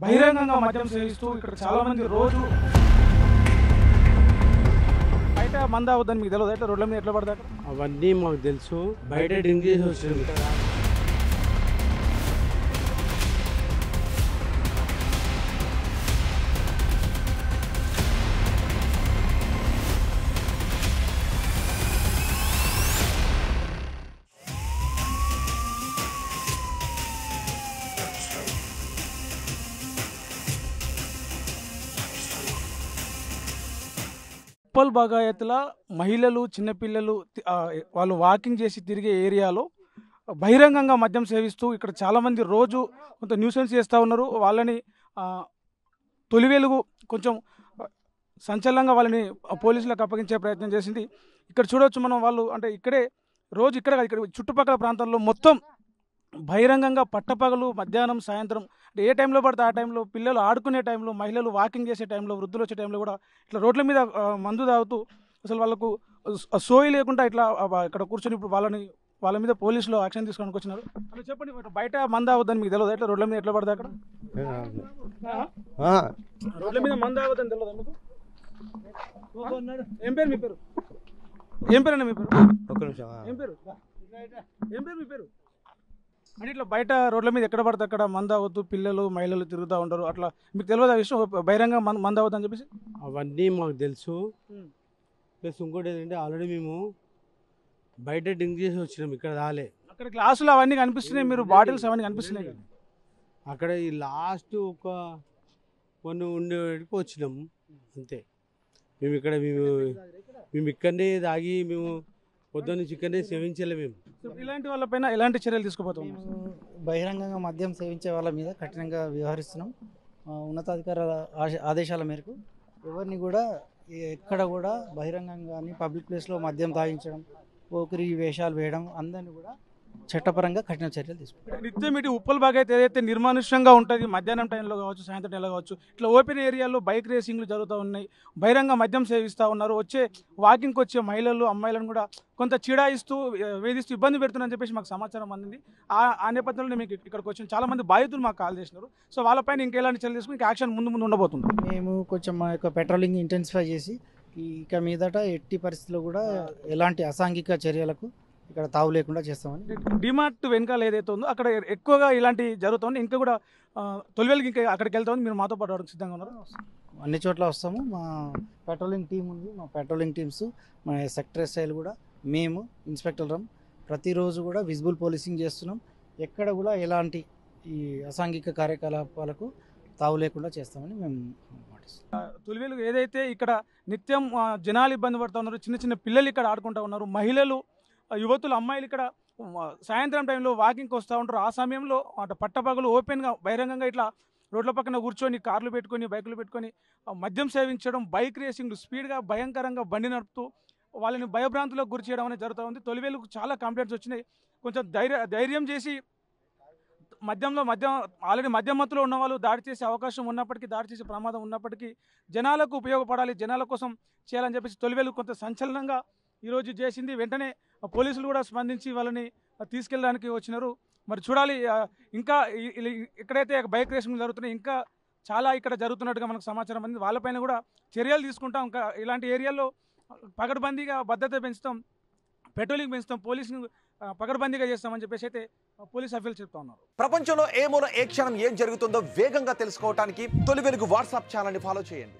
బహిరంగంగా మద్యం సేవిస్తూ ఇక్కడ చాలా మంది రోజు బయట మంద అవుద్దని మీకు తెలియదు. ఎట్లా రోడ్ల మీద ఎట్లా పడతారు? అవన్నీ మాకు తెలుసు. బయట డ్రింక్ చేసి వచ్చింది. ఉప్పల్ బాగాయత్ల మహిళలు చిన్నపిల్లలు వాళ్ళు వాకింగ్ చేసి తిరిగే ఏరియాలో బహిరంగంగా మద్యం సేవిస్తూ ఇక్కడ చాలామంది రోజు కొంత న్యూసెన్స్ చేస్తూ ఉన్నారు. వాళ్ళని తొలి వెలుగు కొంచెం సంచలనంగా వాళ్ళని పోలీసులకు అప్పగించే ప్రయత్నం చేసింది. ఇక్కడ చూడవచ్చు మనం. వాళ్ళు అంటే ఇక్కడే రోజు ఇక్కడ చుట్టుపక్కల ప్రాంతాల్లో మొత్తం బహిరంగంగా పట్టపగలు మధ్యాహ్నం సాయంత్రం అంటే ఏ టైంలో పడితే ఆ టైంలో పిల్లలు ఆడుకునే టైంలో మహిళలు వాకింగ్ చేసే టైంలో వృద్ధులు వచ్చే టైంలో కూడా ఇట్లా రోడ్ల మీద మందు తాగుతూ అసలు వాళ్ళకు సోయి లేకుండా ఇట్లా ఇక్కడ కూర్చొని ఇప్పుడు వాళ్ళ మీద పోలీసులు యాక్షన్ తీసుకోవడానికి వచ్చినారు. అలా చెప్పండి, బయట మందు అవద్దని మీకు తెలియదు. ఎట్లా రోడ్ల మీద ఎట్లా పడతా అక్కడ రోడ్ల మీద మందు అవద్దని తెలియదు మీకు? ఏం పేరు మీ పేరు? ఏం పేరు అన్న మీ పేరు? ఒక్క నిమిషం. ఏం పేరు మీ పేరు? అంటే ఇట్లా బయట రోడ్ల మీద ఎక్కడ పడితే అక్కడ మంద అవద్దు, పిల్లలు మహిళలు తిరుగుతూ ఉంటారు. అట్లా మీకు తెలియదు ఆ విషయం? బహిరంగ మంద అవద్దు అని చెప్పేసి అవన్నీ మాకు తెలుసు. ప్లస్ ఇంకోటి ఏంటంటే ఆల్రెడీ మేము బయట డ్రింక్ చేసి వచ్చినాం. ఇక్కడ రాలే. అక్కడ గ్లాసులు అవన్నీ కనిపిస్తున్నాయి, మీరు బాటిల్స్ అవన్నీ కనిపిస్తున్నాయి. అక్కడ ఈ లాస్ట్ ఒక కొన్ని ఉండేటికి వచ్చినాం అంతే. మేము ఇక్కడనే తాగి మేము పొద్దున్న ఇక్కడనే సేవించలే. మేము ఇలాంటి వాళ్ళపైన ఎలాంటి చర్యలు తీసుకోబోతాం? బహిరంగంగా మద్యం సేవించే వాళ్ళ మీద కఠినంగా వ్యవహరిస్తున్నాం. ఉన్నతాధికారుల ఆదేశాల మేరకు ఎవరిని కూడా ఎక్కడ కూడా బహిరంగంగా కానీ పబ్లిక్ ప్లేస్లో మద్యం తాగించడం, పోకిరి వేషాలు వేయడం అందరినీ కూడా చట్టపరంగా కఠిన చర్యలు తీసుకుంటాం. నిత్యం ఇటు ఉప్పల్ బాగైతే ఏదైతే నిర్మానుష్యంగా ఉంటుంది, మధ్యాహ్నం టైంలో కావచ్చు సాయంత్రం టైంలో కావచ్చు, ఇట్లా ఓపెన్ ఏరియాలో బైక్ రేసింగ్లు జరుగుతూ ఉన్నాయి, బహిరంగ మద్యం సేవిస్తూ ఉన్నారు. వచ్చే వాకింగ్కి వచ్చే మహిళలు అమ్మాయిలను కూడా కొంత చీడాయిస్తూ వేధిస్తూ ఇబ్బంది పెడుతున్నారని చెప్పేసి మాకు సమాచారం అందింది. ఆ నేపథ్యంలో మీకు ఇక్కడికి వచ్చిన చాలామంది బాధితులు మాకు కాల్ చేసినారు. సో వాళ్ళపైన ఇంకెలాంటి చర్యలు తీసుకుని ఇంకా యాక్షన్ ముందు ఉండబోతుంది. మేము కొంచెం మా యొక్క పెట్రోలింగ్ ఇంటెన్సిఫై చేసి ఇక మీదట ఎట్టి పరిస్థితుల్లో కూడా ఎలాంటి అసాంఘిక చర్యలకు ఇక్కడ తావు లేకుండా చేస్తామని. డిమార్ట్ వెనకాల ఏదైతే ఉందో అక్కడ ఎక్కువగా ఇలాంటి జరుగుతుంది. ఇంకా కూడా తొలివేలుకి ఇంకా అక్కడికి వెళ్తామని మీరు మాతో పాటు రావడానికి సిద్ధంగా ఉన్నారు? అన్ని చోట్ల వస్తాము. మా పెట్రోలింగ్ టీం ఉంది. మా పెట్రోలింగ్ టీమ్స్, మా సెక్టర్ ఎస్ఐలు కూడా, మేము ఇన్స్పెక్టర్ ప్రతిరోజు కూడా విజిబుల్ పోలీసింగ్ చేస్తున్నాం. ఎక్కడ కూడా ఎలాంటి ఈ అసాంఘిక కార్యకలాపాలకు తావు లేకుండా చేస్తామని మేము మాటిస్తున్నాం. తొలివేలు ఏదైతే ఇక్కడ నిత్యం జనాలు ఇబ్బంది పడుతూ ఉన్నారు, చిన్న చిన్న పిల్లలు ఇక్కడ ఆడుకుంటూ ఉన్నారు, మహిళలు యువతులు అమ్మాయిలు ఇక్కడ సాయంత్రం టైంలో వాకింగ్కి వస్తూ ఉంటారు. ఆ సమయంలో అటు పట్టపగలు ఓపెన్గా బహిరంగంగా ఇట్లా రోడ్ల పక్కన కూర్చొని కార్లు పెట్టుకొని బైకులు పెట్టుకొని మద్యం సేవించడం, బైక్ రేసింగ్ స్పీడ్గా భయంకరంగా బండి నడుపుతూ వాళ్ళని భయభ్రాంతులకు గురి చేయడం అనేది జరుగుతూ ఉంది. తొలివేలుకు చాలా కంప్లైంట్స్ వచ్చినాయి. కొంచెం ధైర్యం చేసి ఆల్రెడీ మద్యం మత్తులో ఉన్న వాళ్ళు దాడి చేసే అవకాశం ఉన్నప్పటికీ, దాడి చేసే ప్రమాదం ఉన్నప్పటికీ జనాలకు ఉపయోగపడాలి, జనాల కోసం చేయాలని చెప్పేసి తొలివేలు కొంత సంచలనంగా ఈరోజు చేసింది. వెంటనే పోలీసులు కూడా స్పందించి వాళ్ళని తీసుకెళ్ళడానికి వచ్చినారు. మరి చూడాలి, ఇంకా ఎక్కడైతే బైక్ రేసింగ్ జరుగుతున్నాయి ఇంకా చాలా ఇక్కడ జరుగుతున్నట్టుగా మనకు సమాచారం అంది. వాళ్ళపైన కూడా చర్యలు తీసుకుంటాం. ఇంకా ఇలాంటి ఏరియాల్లో పకడ్బందీగా భద్రత పెంచుతాం, పెట్రోలింగ్ పెంచుతాం, పోలీసులు పకడ్బందీగా చేస్తామని చెప్పేసి అయితే పోలీస్ అఫీషియల్స్ చెప్తా ఉన్నారు. ప్రపంచంలో ఏ మూల ఏ క్షణం ఏం జరుగుతుందో వేగంగా తెలుసుకోవడానికి తొలి వెలుగు వాట్సాప్ ఛానల్ని ఫాలో చేయండి.